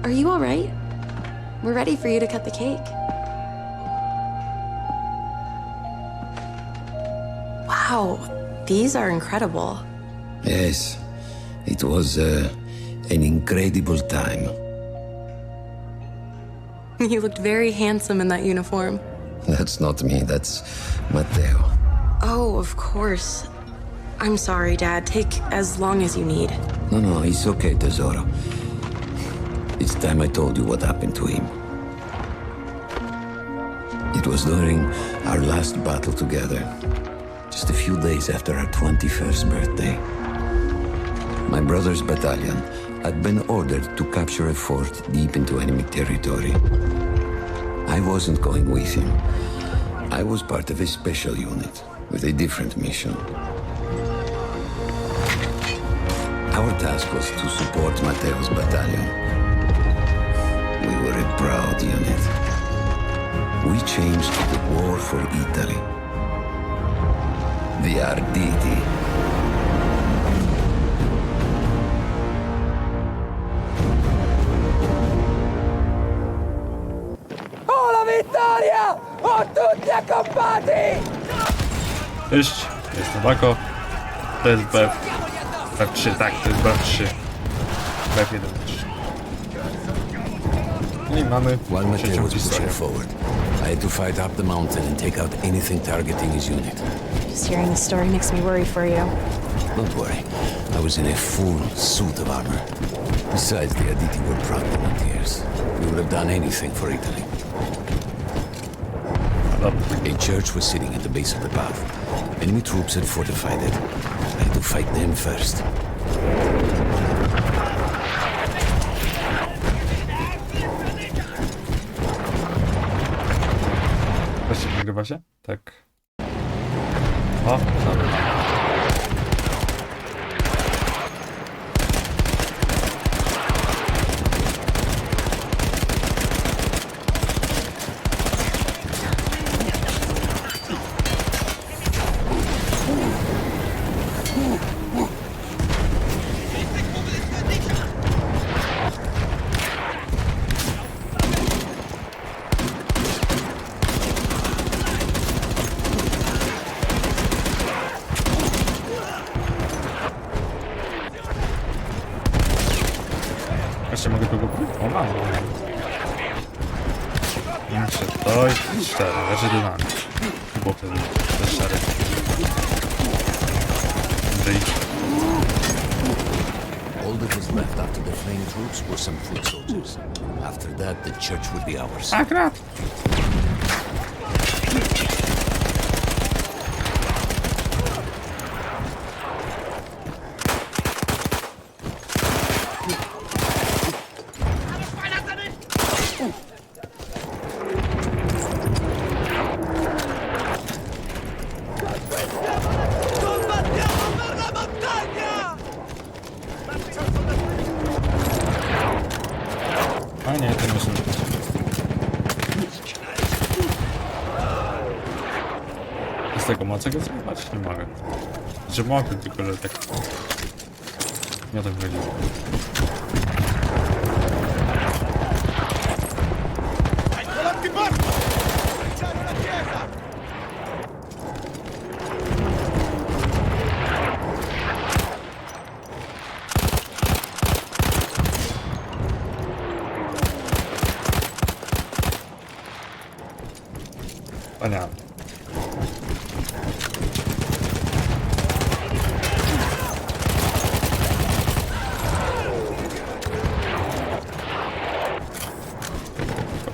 Are you all right? We're ready for you to cut the cake. Wow, these are incredible. Yes, it was an incredible time. You looked very handsome in that uniform. That's not me, that's Matteo. Oh, of course. I'm sorry, Dad. Take as long as you need. No, it's okay, Tesoro. It's time I told you what happened to him. It was during our last battle together, just a few days after our 21st birthday. My brother's battalion had been ordered to capture a fort deep into enemy territory. I wasn't going with him. I was part of a special unit with a different mission. Our task was to support Matteo's battalion. We were a proud unit. We changed the war for Italy. The Arditi. Oh, la vittoria! Oh, tutti accampati! Cześć, jestem Bako. To jest B3, tak, to jest B3. B1, 3. I mamy While Matteo trzecią was pushing historię. forward, I had to fight up the mountain and take out anything targeting his unit. Just hearing the story makes me worry for you. Don't worry, I was in a full suit of armor. Besides, the Aditi were proud volunteers. We would have done anything for Italy. A church was sitting at the base of the path. Enemy troops had fortified it. I had to fight them first. Właśnie nagrywa się? Tak. O, dobra. Jeszcze mogę tego kupić? O, mam. Jeszcze to i 4, leży dynami. Było wtedy te 4. All that was left after the fleeing troops were some foot soldiers. After that, the church would be ours. Akurat. Combattiamo per la montagna! A nie, to nie są. Z tego ma czego zobaczyć? Nie mogę. Że mogę, tylko że tak. Nie o to chodziło. Volati morti! Facciamo la chiesa! Wspaniale.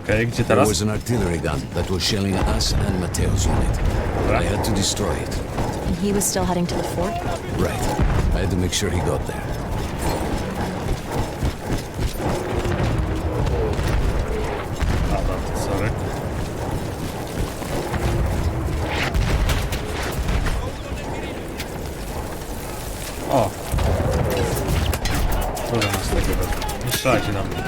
Okej, gdzie There teraz? was an artillery gun that was shelling us and Matteo's unit. I had to destroy it. And he was still heading to the fort? Right. I had to make sure he got there. Dobra, sorry. O! Dużo nas tego wezmę. Nie strzelajcie na mnie.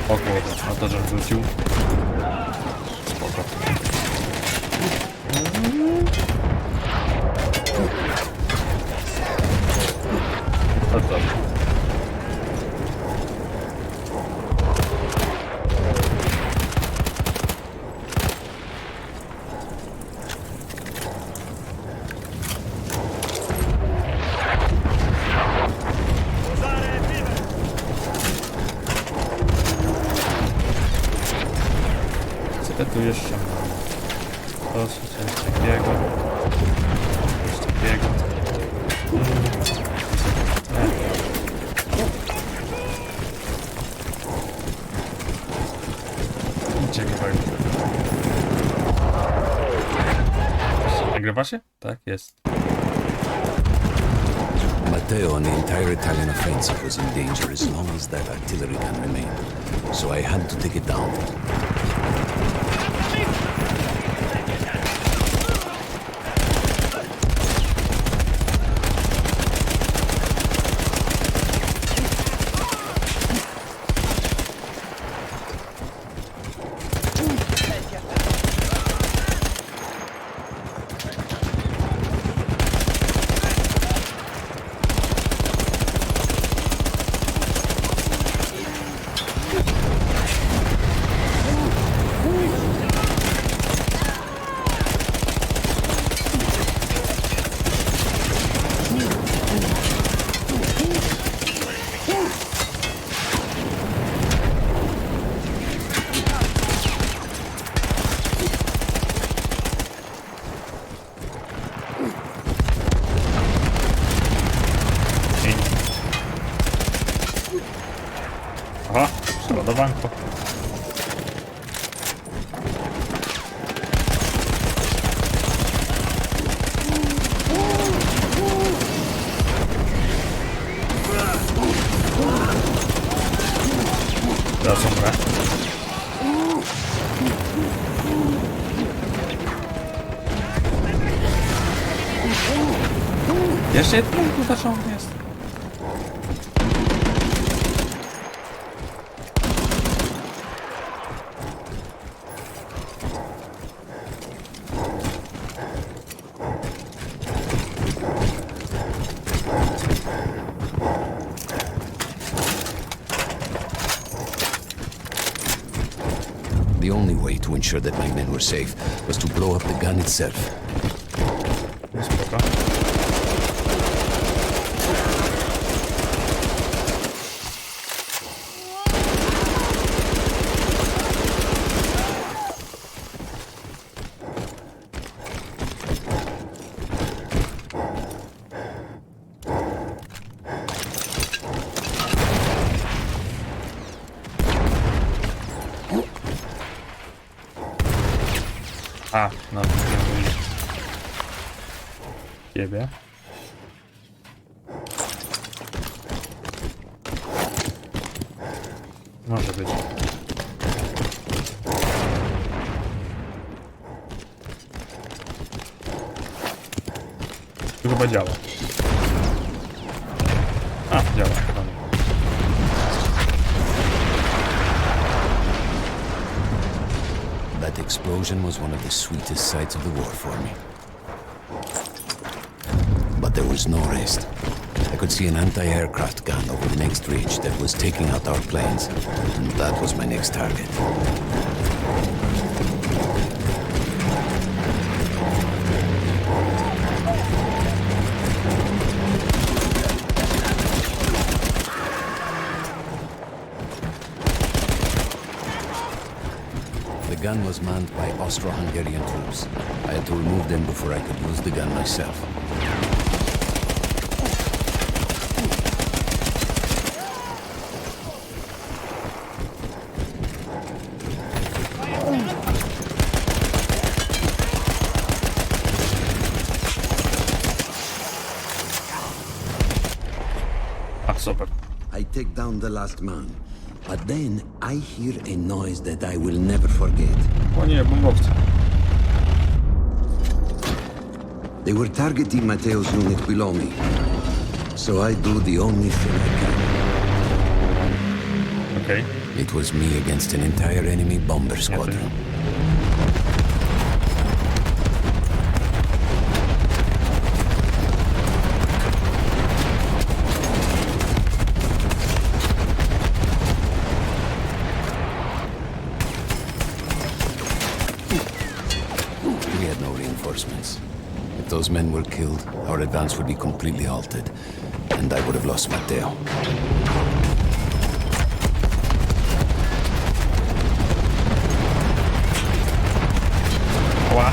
O kurde, no to żem wrócił. Spoko. No to. Co tu jeszcze mamy? To coś takiego. Coś takiego. Ciekawego. Nagrywa się? Tak, jest. Matteo and the entire Italian offensive was in danger as long as that artillery gun remained. So I had to take it down. Aha, przeładowanko. Teraz umrę. Jeszcze jeden uderzony jest. The only way to ensure that my men were safe was to blow up the gun itself. Spoko. A, no to ciebie. Może być. Tu chyba działa. A, działa chyba nie. That explosion was one of the sweetest sights of the war for me. But there was no rest. I could see an anti-aircraft gun over the next ridge that was taking out our planes, and that was my next target. The gun was manned by Austro-Hungarian troops. I had to remove them before I could use the gun myself. Ach, super. I take down the last man, but then I hear a noise that I will never forget. O nie, bombowce. They were targeting Matteo's unit below me, so I do the only thing I can. Okej. It was me against an entire enemy bomber squadron. reinforcements. If those men were killed, our advance would be completely halted, and I would have lost Matteo. Ała.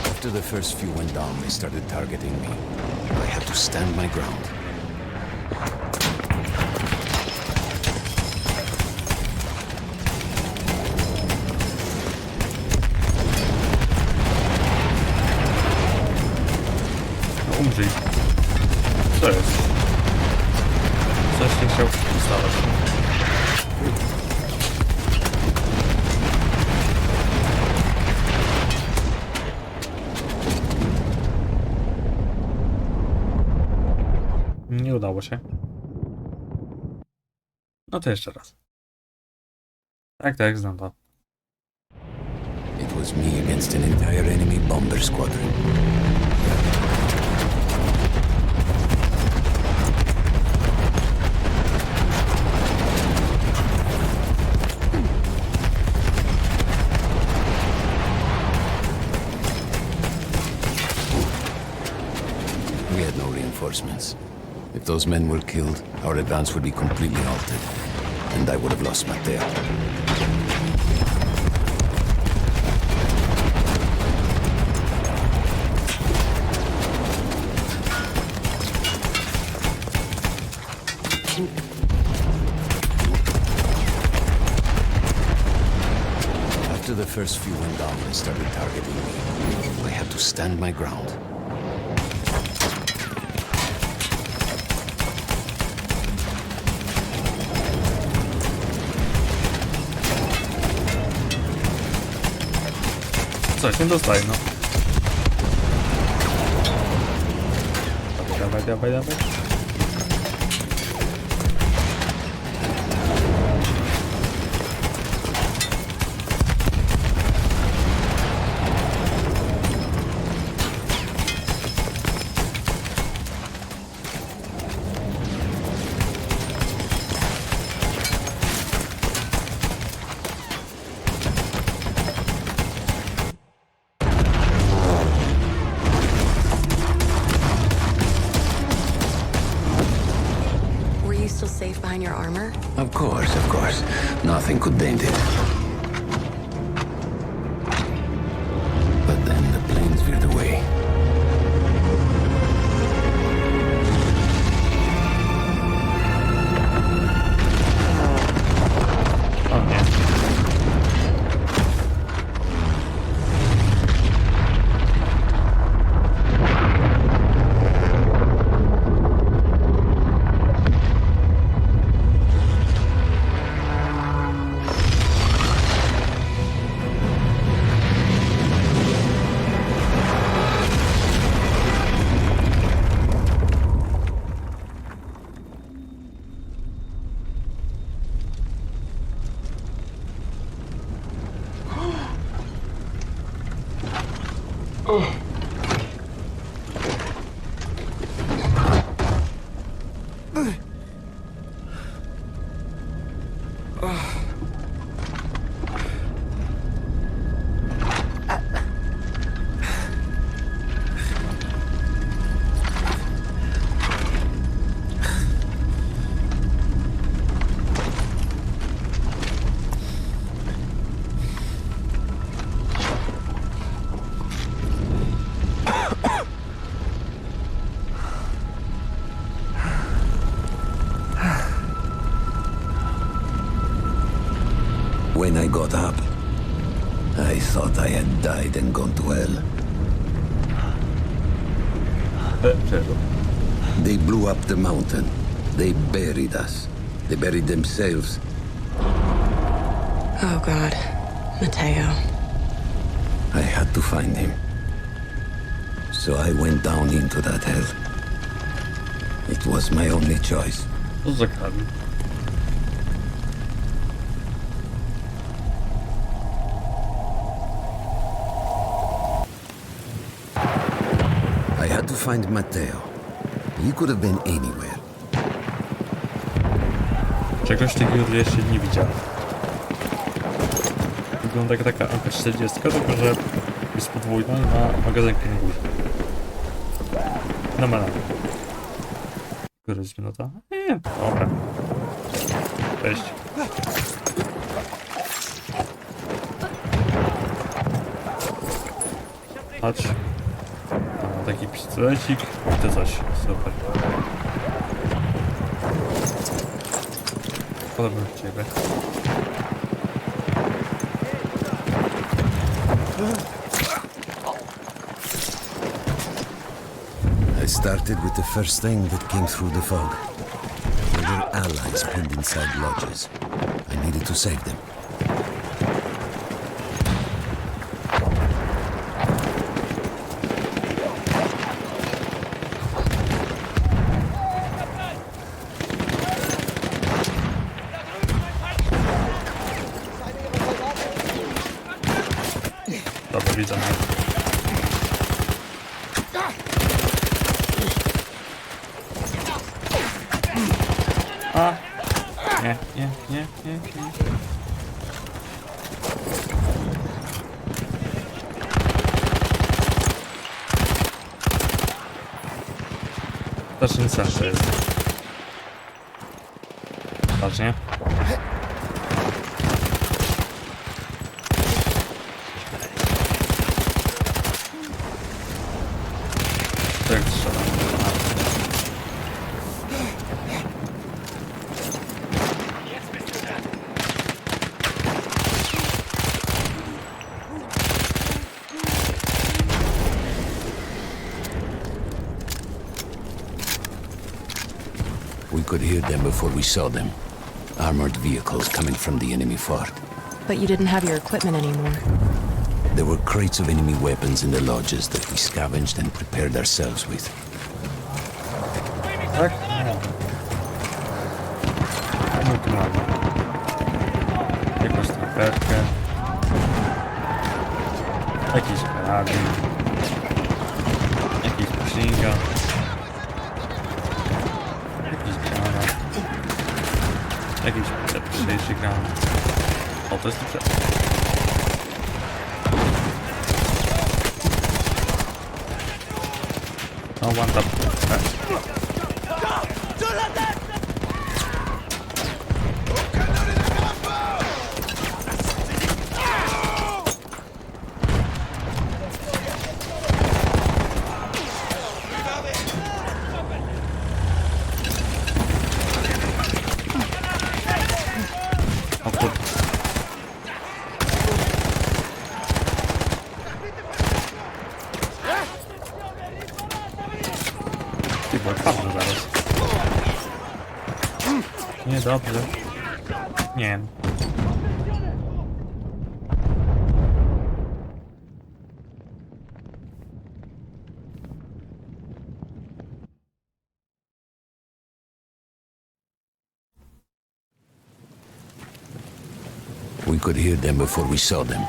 After the first few went down, they started targeting me. I had to stand my ground. Umrzyj. Co jest? Coś nie chciał ustawać. Nie udało się. No to jeszcze raz. Tak, znam to. It was me against an entire enemy bomber squadron. We had no reinforcements. If those men were killed, our advance would be completely halted, and I would have lost Matteo. After the first few went down, they started targeting me. I had to stand my ground. Coś nie dostaje, no. Dawaj. Were you still safe behind your armor? Of course. Nothing could dent it. But then the planes veered away. O nie. When I got up, I thought I had died and gone to hell. Przepraszam. They blew up the mountain. They buried us. They buried themselves. Oh, God. Matteo. I had to find him. So I went down into that hell. It was my only choice. Co za karmi? I had to find Matteo. He could have been anywhere. Czegoś takiego jeszcze nie widziałem. Wygląda jak taka AK-40, tylko że jest podwójna i ma magazynkę na górze. No ma na dół. Która jest minuta? Nie, dobra. Cześć. Chodź. Mam taki pistolecik i to coś. Super. Podobno w ciebie. I started with the first thing that came through the fog. There were allies pinned inside lodges. I needed to save them. Dobra, widzę. A! Nie. Zacznij sam to jest. Ważnie. Tak strzelam. We could hear them before we saw them. Armored vehicles coming from the enemy fort. But you didn't have your equipment anymore. There were crates of enemy weapons in the lodges that we scavenged and prepared ourselves with. Tak? No. No tu mamy. Jakąś snajperkę. Jakiś karabin. Jakiś machine gun. Jakiś granat. Jakiś lepszy granat. O, to jest lepsze. No, one tap. Tak. Sulla destra! O kur... Ty, bo padnę zaraz. Nie, dobrze. Nie. We could hear them before we saw them.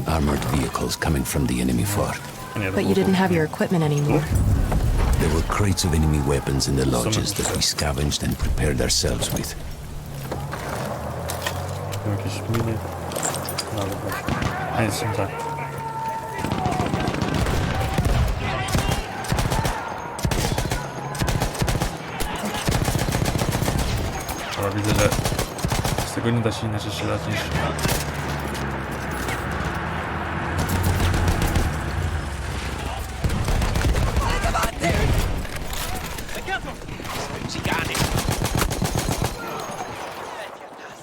Armored vehicles coming from the enemy fort. Nie, But you didn't have your equipment anymore. There were crates of enemy weapons in the lodges that we scavenged and prepared ourselves with. Jakieś miny. No, dobra. A nie, są tak. Dobra, widzę, że z tego nie da się inaczej strzelać niż...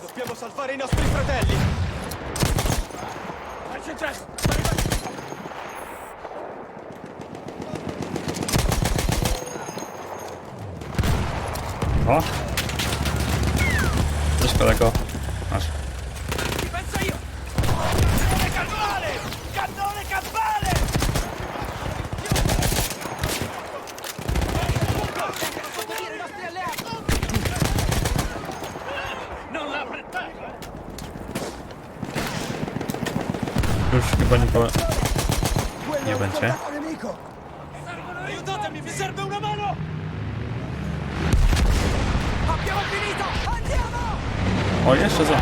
Dobbiamo salvare i nostri fratelli! Concentrati! O! Cześć kolego. Masz. Ci penso io! Cannone campale! Cannone campale! Proteggere i nostri alleati! Non la affrettare! Już chyba nikogo nie będzie. Aiutatemi, mi serve una mano! Abbiamo finito! Andiamo! O, jeszcze za.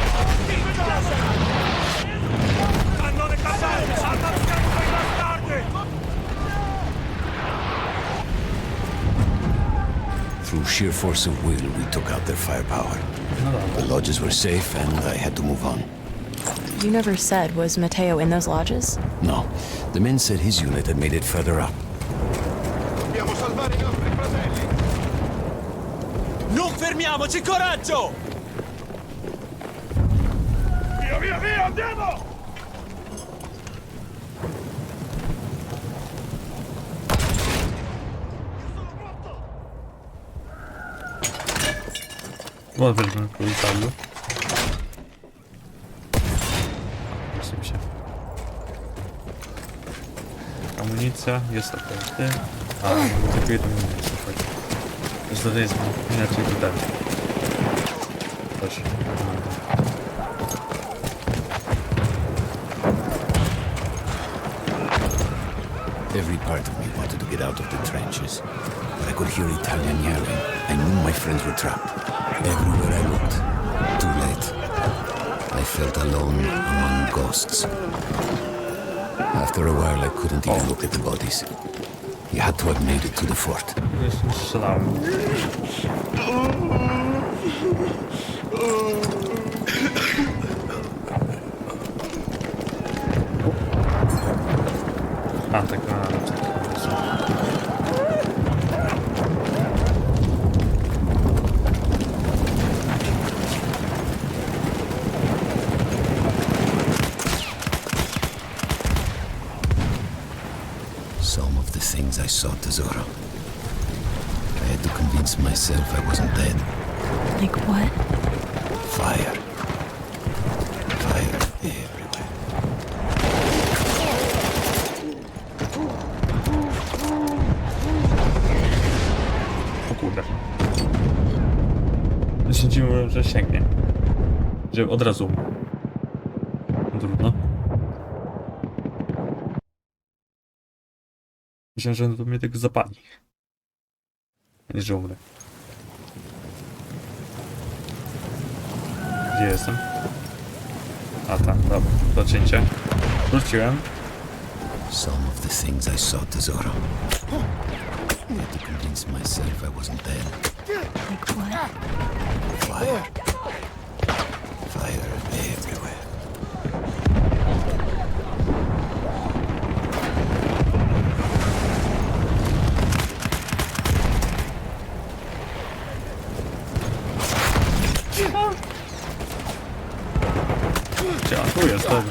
Through sheer force of will, we took out their firepower. No dobra. The lodges were safe, and I had to move on. You never said, was Matteo in those lodges? No, the men said his unit had made it further up. Dobbiamo salvare i nostri fratelli! Non fermiamoci, coraggio! Via, via, via, andiamo! Bo weźmy korytarzu. Musimy się. Amunicja jest okej. A, tylko jedną amunicję chodzi. Już tutaj jest inaczej tutaj. Coś. Every part of me wanted to get out of the trenches. But I could hear Italian yelling. I knew my friends were trapped. Everywhere I looked, too late. I felt alone among ghosts. After a while, I couldn't even look at the bodies. You had to have made it to the fort. Jestem strzelałem. A, tak, Some of the things I saw, Tesoro. I had to convince myself I wasn't dead. Like what? Fire. Fire everywhere. O kurde. Sądziłem, że sięgnie. Że od razu. Trudno. Myślałem, że to mnie tylko zapali. Nie, że umrę. Gdzie jestem? A tam, dobra. Zaczęcie. Wróciłem. Some of the things I saw, Tesoro. I had to convince myself I wasn't dead. Like what? Fire. Fire everywhere. Gdzie? A tu jest, dobra.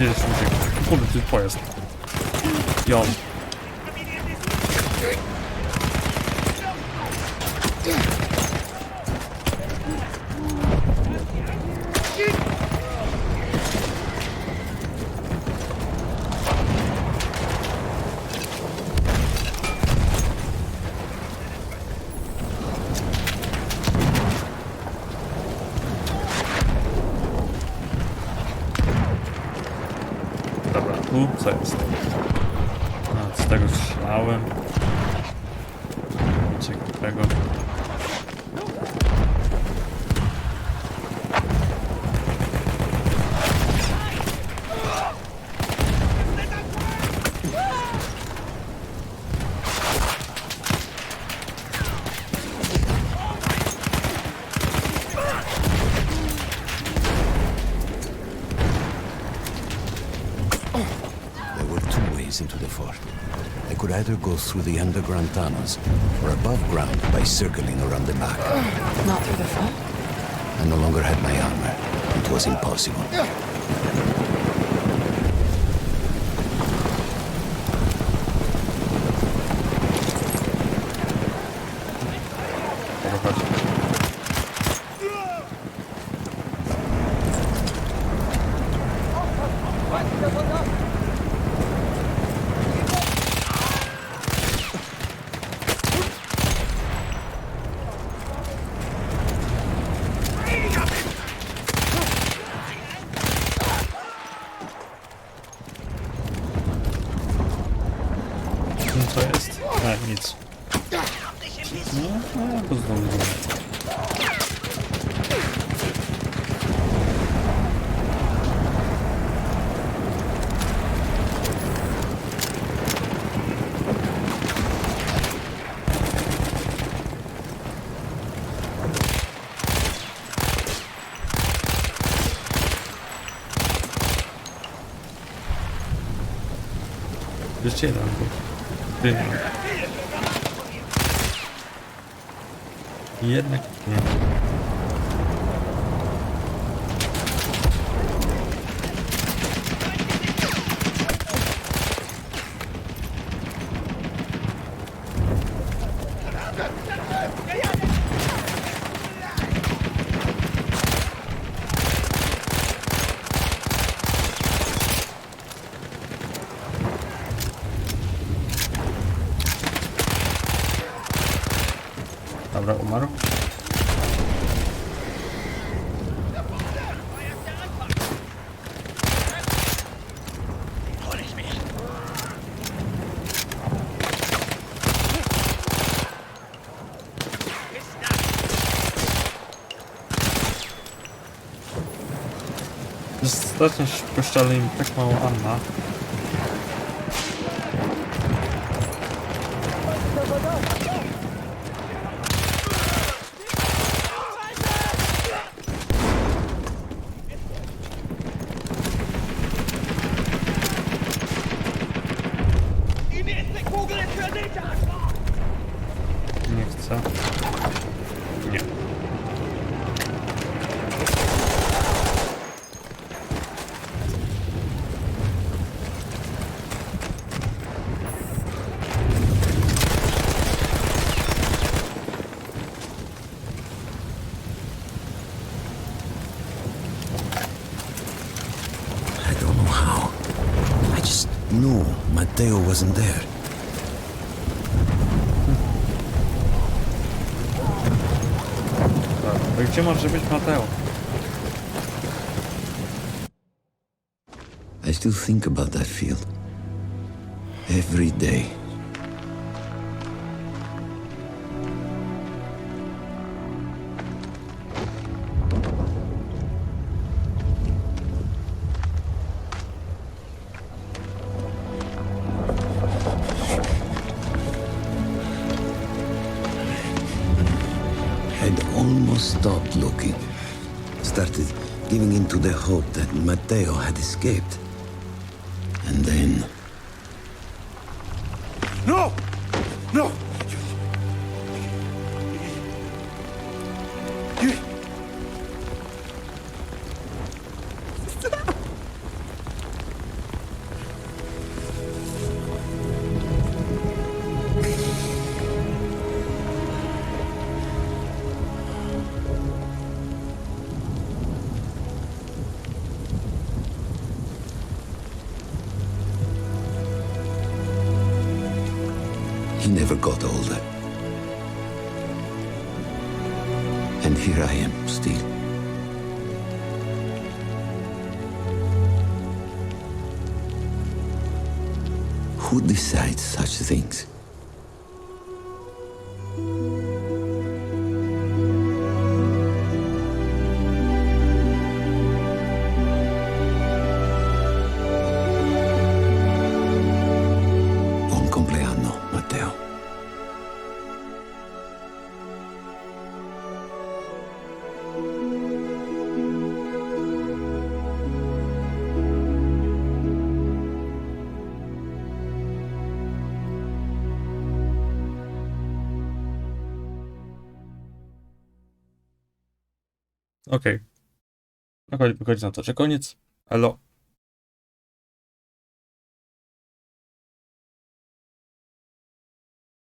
Jedziesz, muzyk. Kurde, to jest pojazd. Jon. Dobra, tu co jest? A, z tego strzelałem. Ciekawego. There were two ways into the fort. I could either go through the underground tunnels or above ground by circling around the back. Not through the front? I no longer had my armor. It was impossible. Dobra, chodź. nic. No, to zdążyłem. Jeszcze jeden był. Dynia. Jednak nie. Dobra, umarł. Strasznie szybko szczeli im tak mało Anna. Nie chcę. Nie. I don't know how. I just knew Matteo wasn't there. Dobra, gdzie może być Mateo? I still think about that field. Every day. I'd almost stopped looking. Started giving in to the hope that Matteo had escaped. And then... No! No! He never got older. And here I am, still. Who decides such things? Buon compleanno, Matteo. Okej. Wychodzi na to, że koniec. Elo.